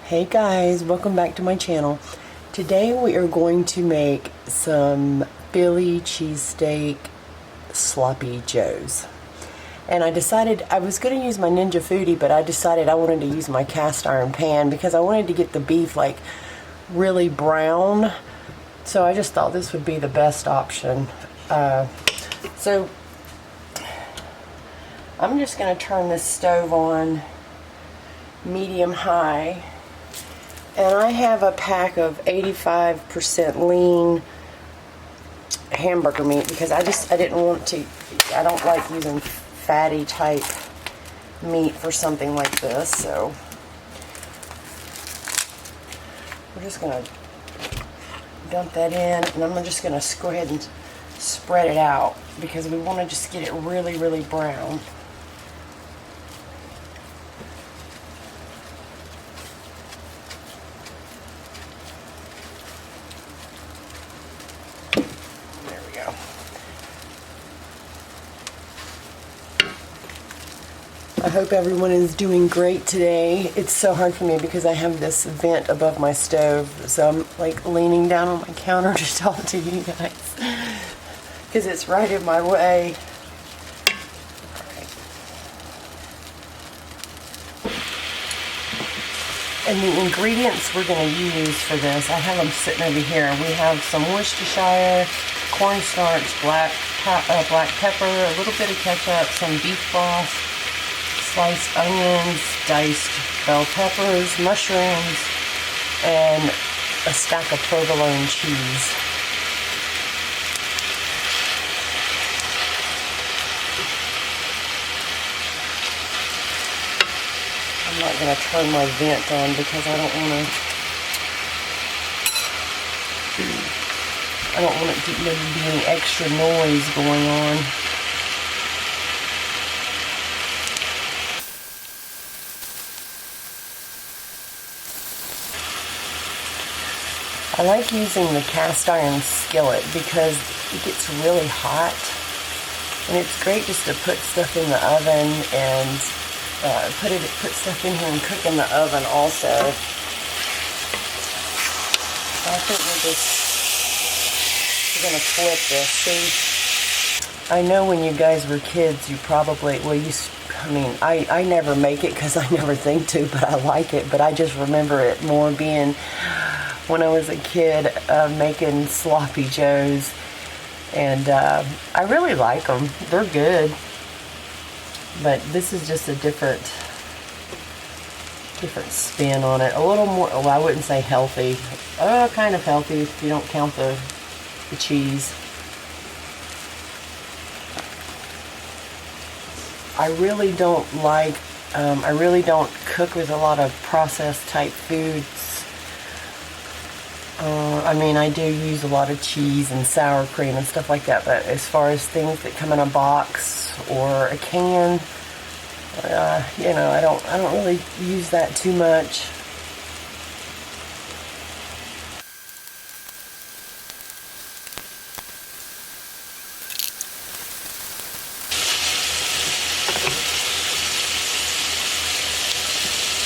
Hey guys, welcome back to my channel. Today we are going to make some Philly cheesesteak sloppy joes. And I decided I was going to use my Ninja Foodi, but I decided I wanted to use my cast iron pan because I wanted to get the beef like really brown. So I just thought this would be the best option. So I'm just going to turn this stove on medium high. And I have a pack of 85% lean hamburger meat because I don't like using fatty type meat for something like this. So we're just going to dump that in, and I'm just going to go ahead and spread it out because we want to just get it really, really brown. I hope everyone is doing great today. It's so hard for me because I have this vent above my stove, so I'm like leaning down on my counter to talk to you guys because it's right in my way. And the ingredients we're going to use for this, I have them sitting over here. We have some Worcestershire, cornstarch, black pepper, a little bit of ketchup, some beef broth, sliced onions, diced bell peppers, mushrooms, and a stack of provolone cheese. I'm not going to turn my vent on because I don't want it to be any extra noise going on. I like using the cast iron skillet because it gets really hot, and it's great just to put stuff in the oven and put stuff in here and cook in the oven also. I think we're going to flip this. See, I know when you guys were kids, you probably, I never make it because I never think to, but I like it. But I just remember it more being when I was a kid making sloppy joes, and I really like them. They're good, but this is just a different spin on it. A little more, well, I wouldn't say healthy, kind of healthy if you don't count the cheese. I really don't cook with a lot of processed type foods. I do use a lot of cheese and sour cream and stuff like that, but as far as things that come in a box or a can, I don't really use that too much.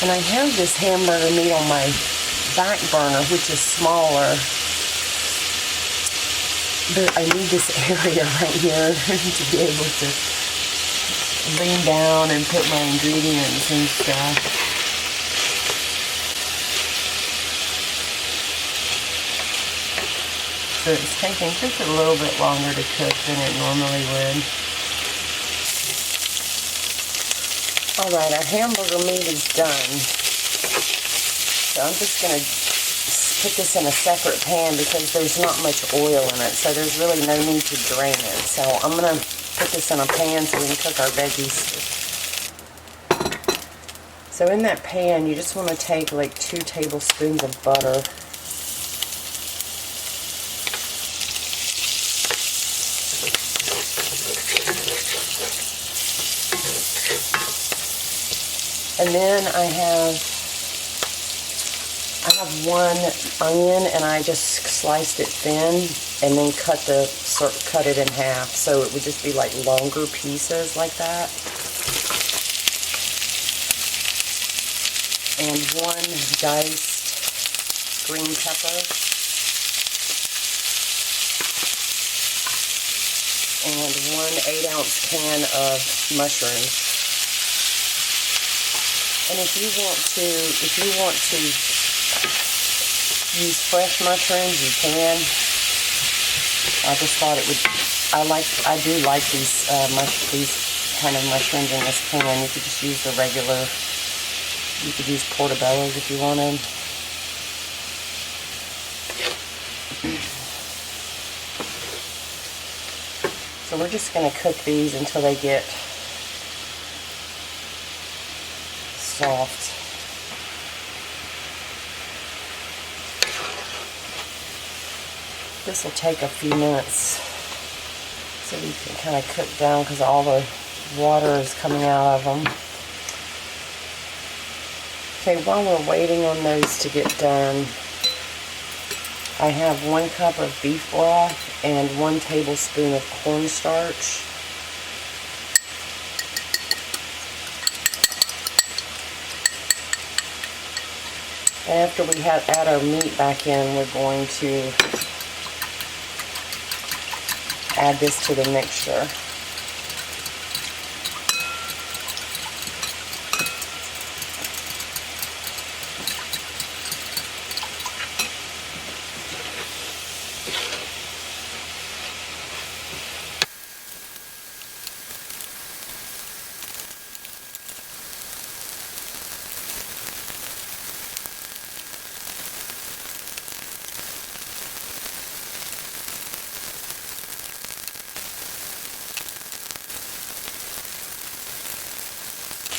And I have this hamburger meat on my back burner, which is smaller, but I need this area right here to be able to lean down and put my ingredients and stuff. So it's taking just a little bit longer to cook than it normally would. Alright, our hamburger meat is done. So I'm just going to put this in a separate pan because there's not much oil in it, so there's really no need to drain it. So I'm going to put this in a pan so we can cook our veggies. So in that pan, you just want to take like 2 tablespoons of butter. And then I have 1 onion, and I just sliced it thin and then cut it in half, so it would just be like longer pieces like that. and 1 diced green pepper, and 1 8-ounce can of mushrooms. And if you want to use fresh mushrooms, you can. I just thought it would. I do like these kind of mushrooms in this can. You could just use the regular. You could use portobellos if you wanted. So we're just going to cook these until they get soft. This will take a few minutes so we can kind of cook down because all the water is coming out of them. Okay, while we're waiting on those to get done, I have 1 cup of beef broth and 1 tablespoon of cornstarch. And after we add our meat back in, we're going to add this to the mixture.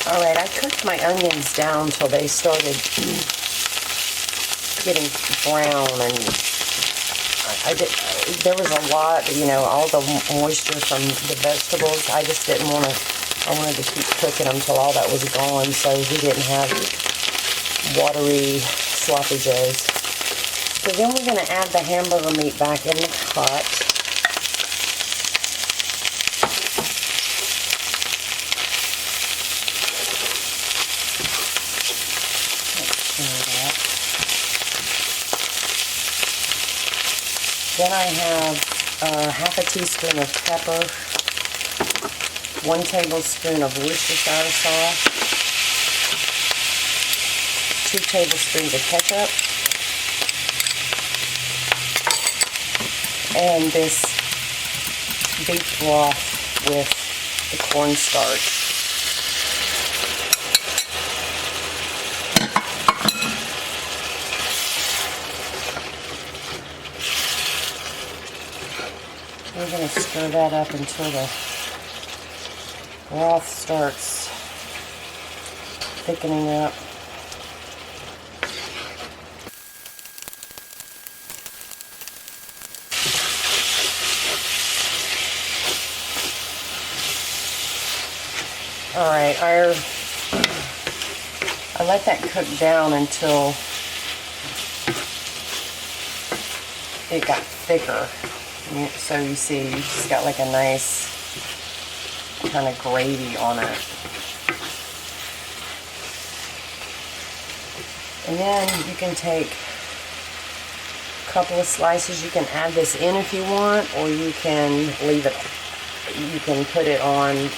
Alright, I cooked my onions down until they started getting brown, and there was a lot, all the moisture from the vegetables. I just didn't want to, I wanted to keep cooking them until all that was gone so we didn't have watery sloppy joes. So then we're going to add the hamburger meat back in the pot. Then I have half a teaspoon of pepper, 1 tablespoon of Worcestershire sauce, 2 tablespoons of ketchup, and this beef broth with the cornstarch. We're going to stir that up until the broth starts thickening up. Alright, I let that cook down until it got thicker. So you see, it's got like a nice kind of gravy on it. And then you can take a couple of slices. You can add this in if you want, or you can leave it. You can put it on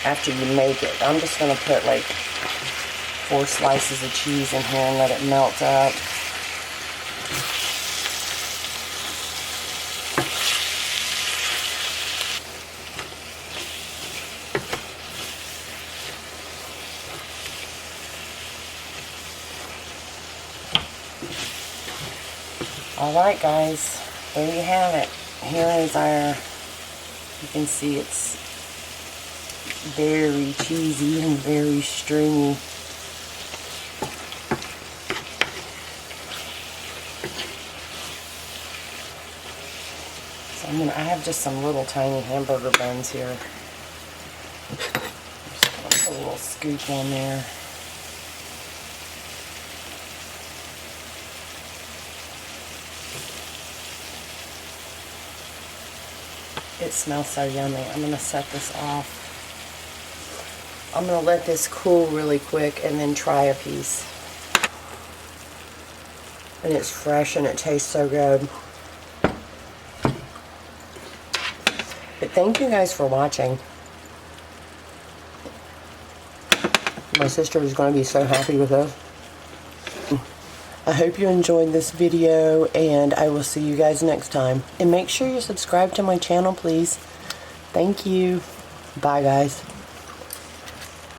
after you make it. I'm just going to put like 4 slices of cheese in here and let it melt up. Alright guys, there you have it. Here is our, you can see it's very cheesy and very stringy. So I have just some little tiny hamburger buns here. I'm just going to put a little scoop on there. It smells so yummy. I'm going to set this off I'm going to let this cool really quick and then try a piece. And it's fresh and it tastes so good. But thank you guys for watching. My sister is going to be so happy with this. I hope you enjoyed this video, and I will see you guys next time. And make sure you subscribe to my channel, please. Thank you. Bye, guys.